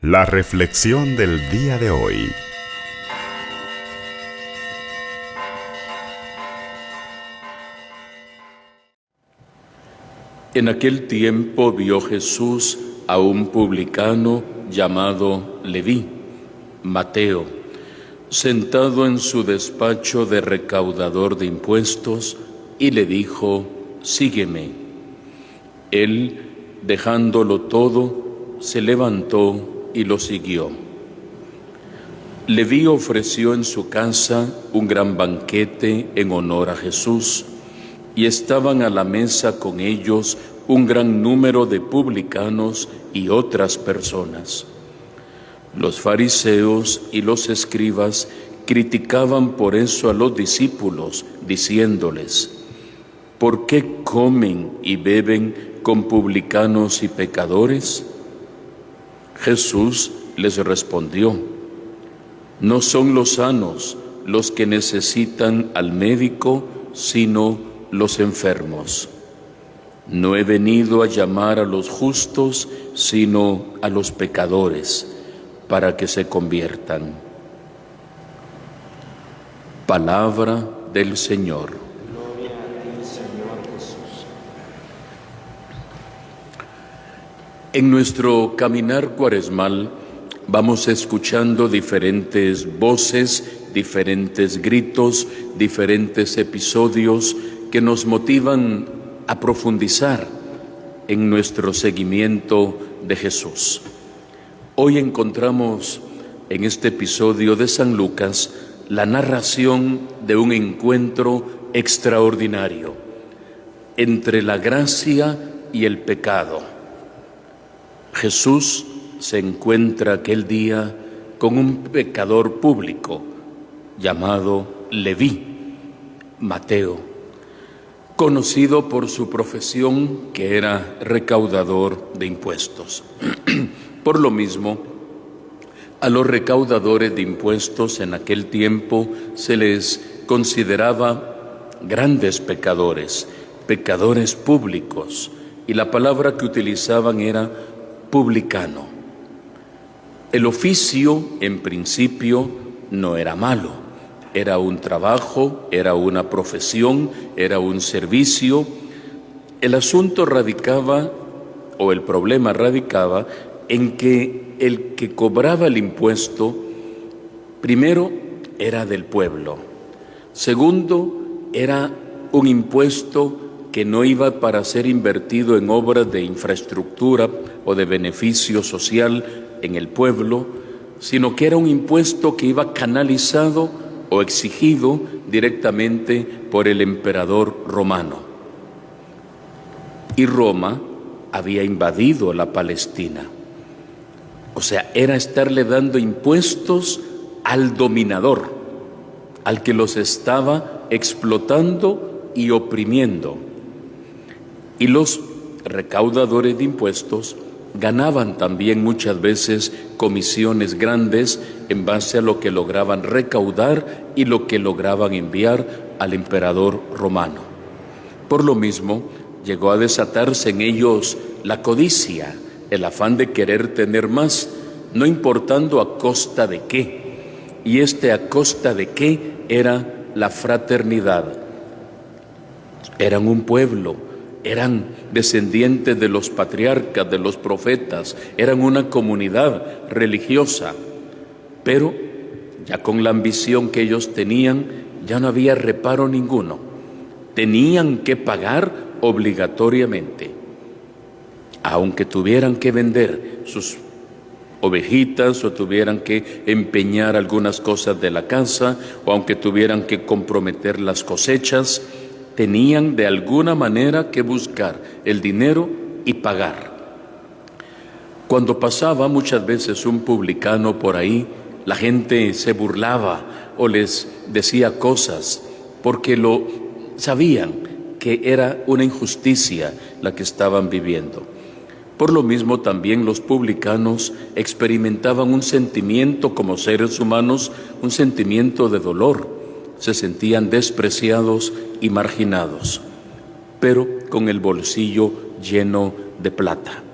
La reflexión del día de hoy. En aquel tiempo vio Jesús a un publicano llamado Leví, Mateo, sentado en su despacho de recaudador de impuestos, y le dijo: «Sígueme». Él, dejándolo todo, se levantó y lo siguió. Leví ofreció en su casa un gran banquete en honor a Jesús, y estaban a la mesa con ellos un gran número de publicanos y otras personas. Los fariseos y los escribas criticaban por eso a los discípulos, diciéndoles: «¿Por qué comen y beben con publicanos y pecadores?». Jesús les respondió: «No son los sanos los que necesitan al médico, sino los enfermos. No he venido a llamar a los justos, sino a los pecadores, para que se conviertan». Palabra del Señor. Gloria a ti, Señor Jesús. En nuestro caminar cuaresmal vamos escuchando diferentes voces, diferentes gritos, diferentes episodios que nos motivan a profundizar en nuestro seguimiento de Jesús. Hoy encontramos en este episodio de San Lucas la narración de un encuentro extraordinario entre la gracia y el pecado. Jesús se encuentra aquel día con un pecador público llamado Leví, Mateo, conocido por su profesión, que era recaudador de impuestos. Por lo mismo, a los recaudadores de impuestos en aquel tiempo se les consideraba grandes pecadores, pecadores públicos, y la palabra que utilizaban era publicano. El oficio, en principio, no era malo. Era un trabajo, era una profesión, era un servicio. El asunto radicaba, o el problema radicaba, en que el que cobraba el impuesto, primero, era del pueblo. Segundo, era un impuesto que no iba para ser invertido en obras de infraestructura o de beneficio social en el pueblo, sino que era un impuesto que iba canalizado o exigido directamente por el emperador romano. Y Roma había invadido la Palestina. O sea, era estarle dando impuestos al dominador, al que los estaba explotando y oprimiendo. Y los recaudadores de impuestos ganaban también muchas veces comisiones grandes en base a lo que lograban recaudar y lo que lograban enviar al emperador romano. Por lo mismo, llegó a desatarse en ellos la codicia, el afán de querer tener más, no importando a costa de qué. Y a costa de qué era la fraternidad. Eran un pueblo, eran descendientes de los patriarcas, de los profetas, eran una comunidad religiosa, pero ya con la ambición que ellos tenían, ya no había reparo ninguno. Tenían que pagar obligatoriamente, aunque tuvieran que vender sus ovejitas o tuvieran que empeñar algunas cosas de la casa o aunque tuvieran que comprometer las cosechas, tenían de alguna manera que buscar el dinero y pagar. Cuando pasaba muchas veces un publicano por ahí, la gente se burlaba o les decía cosas porque lo sabían que era una injusticia la que estaban viviendo. Por lo mismo también los publicanos experimentaban un sentimiento como seres humanos, un sentimiento de dolor. Se sentían despreciados y marginados, pero con el bolsillo lleno de plata.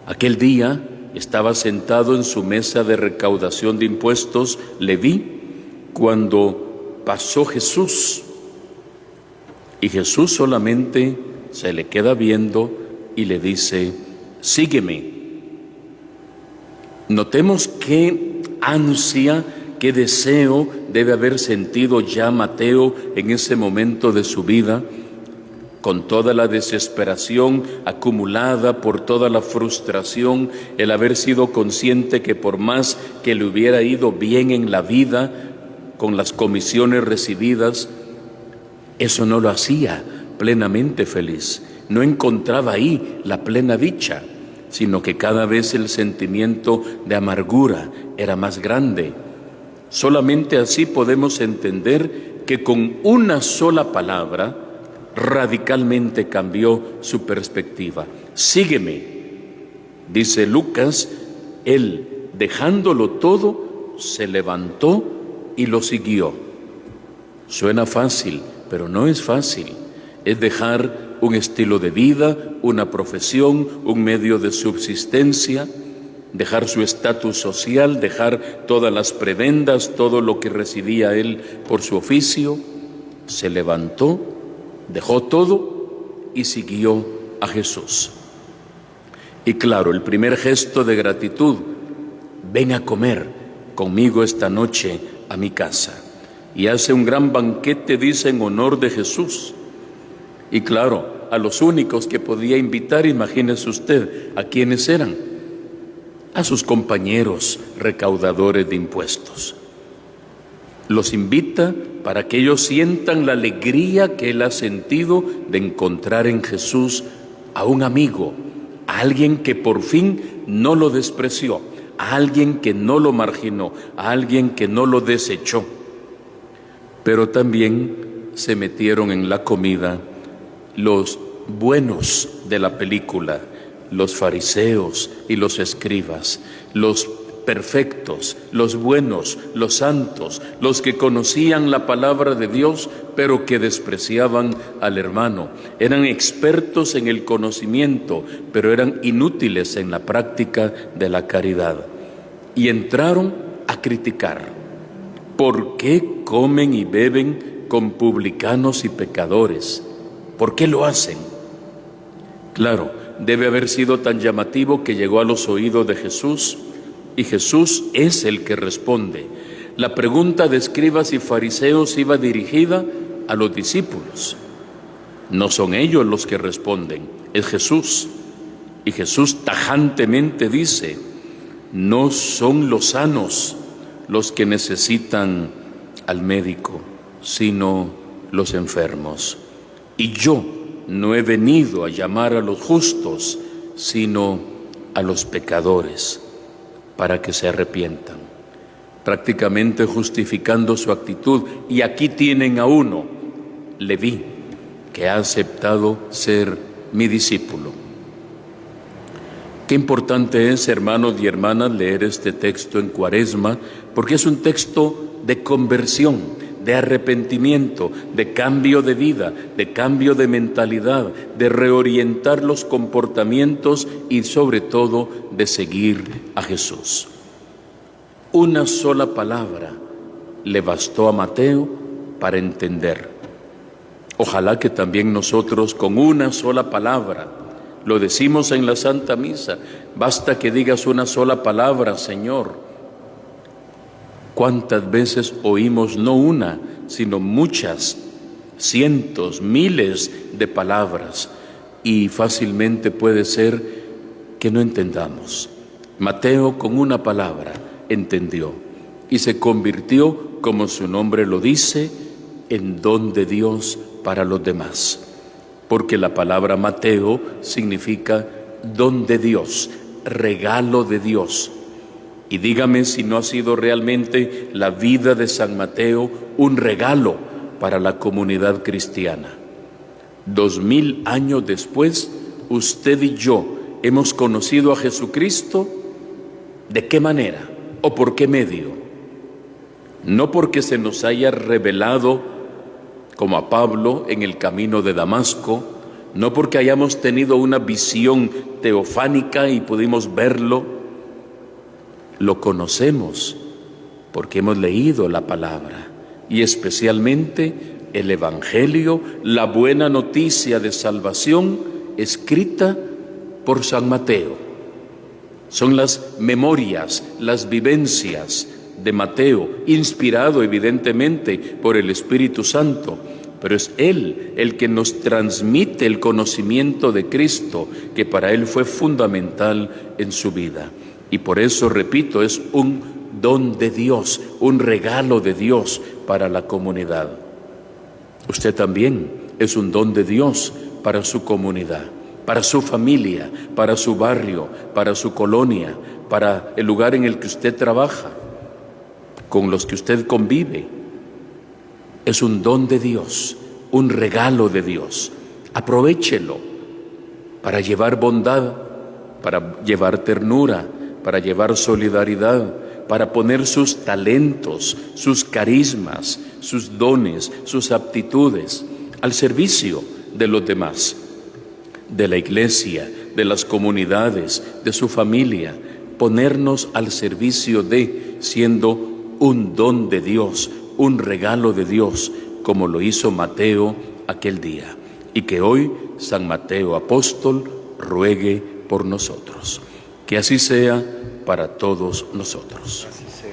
Aquel día estaba sentado en su mesa de recaudación de impuestos, Leví, cuando pasó Jesús. Y Jesús solamente se le queda viendo y le dice: sígueme. Notemos qué ansia, qué deseo debe haber sentido ya Mateo en ese momento de su vida, con toda la desesperación acumulada por toda la frustración, el haber sido consciente que por más que le hubiera ido bien en la vida, con las comisiones recibidas, eso no lo hacía plenamente feliz. No encontraba ahí la plena dicha, sino que cada vez el sentimiento de amargura era más grande. Solamente así podemos entender que con una sola palabra radicalmente cambió su perspectiva. Sígueme, dice Lucas. Él, dejándolo todo, se levantó y lo siguió. Suena fácil, pero no es fácil. Es dejar un estilo de vida, una profesión, un medio de subsistencia, dejar su estatus social, dejar todas las prebendas, todo lo que recibía él por su oficio. Se levantó, dejó todo y siguió a Jesús. Y claro, el primer gesto de gratitud: ven a comer conmigo esta noche a mi casa. Y hace un gran banquete, dice, en honor de Jesús. Y claro, a los únicos que podía invitar, imagínese usted, ¿a quiénes eran? A sus compañeros recaudadores de impuestos. Los invita para que ellos sientan la alegría que él ha sentido de encontrar en Jesús a un amigo, a alguien que por fin no lo despreció, a alguien que no lo marginó, a alguien que no lo desechó. Pero también se metieron en la comida los buenos de la película, los fariseos y los escribas, los perfectos, los buenos, los santos, los que conocían la palabra de Dios, pero que despreciaban al hermano. Eran expertos en el conocimiento, pero eran inútiles en la práctica de la caridad. Y entraron a criticar. ¿Por qué comen y beben con publicanos y pecadores? ¿Por qué lo hacen? Claro, debe haber sido tan llamativo que llegó a los oídos de Jesús, y Jesús es el que responde. La pregunta de escribas y fariseos iba dirigida a los discípulos. No son ellos los que responden, es Jesús. Y Jesús tajantemente dice: no son los sanos los que necesitan al médico, sino los enfermos. Y yo no he venido a llamar a los justos, sino a los pecadores, para que se arrepientan. Prácticamente justificando su actitud. Y aquí tienen a uno, Leví, que ha aceptado ser mi discípulo. Qué importante es, hermanos y hermanas, leer este texto en Cuaresma, porque es un texto de conversión, de arrepentimiento, de cambio de vida, de cambio de mentalidad, de reorientar los comportamientos y sobre todo de seguir a Jesús. Una sola palabra le bastó a Mateo para entender. Ojalá que también nosotros con una sola palabra, lo decimos en la Santa Misa, basta que digas una sola palabra, Señor. ¿Cuántas veces oímos no una, sino muchas, cientos, miles de palabras? Y fácilmente puede ser que no entendamos. Mateo con una palabra entendió y se convirtió, como su nombre lo dice, en don de Dios para los demás. Porque la palabra Mateo significa don de Dios, regalo de Dios. Y dígame si no ha sido realmente la vida de San Mateo un regalo para la comunidad cristiana. 2000 años después, usted y yo hemos conocido a Jesucristo. ¿De qué manera o por qué medio? No porque se nos haya revelado como a Pablo en el camino de Damasco, no porque hayamos tenido una visión teofánica y pudimos verlo, lo conocemos porque hemos leído la palabra y especialmente el Evangelio, la buena noticia de salvación escrita por San Mateo. Son las memorias, las vivencias de Mateo, inspirado evidentemente por el Espíritu Santo, pero es Él el que nos transmite el conocimiento de Cristo, que para Él fue fundamental en su vida. Y por eso, repito, es un don de Dios, un regalo de Dios para la comunidad. Usted también es un don de Dios para su comunidad, para su familia, para su barrio, para su colonia, para el lugar en el que usted trabaja, con los que usted convive. Es un don de Dios, un regalo de Dios. Aprovéchelo para llevar bondad, para llevar ternura, para llevar solidaridad, para poner sus talentos, sus carismas, sus dones, sus aptitudes al servicio de los demás, de la iglesia, de las comunidades, de su familia, ponernos al servicio de, siendo un don de Dios, un regalo de Dios, como lo hizo Mateo aquel día, y que hoy San Mateo Apóstol ruegue por nosotros. Que así sea para todos nosotros. Así sea.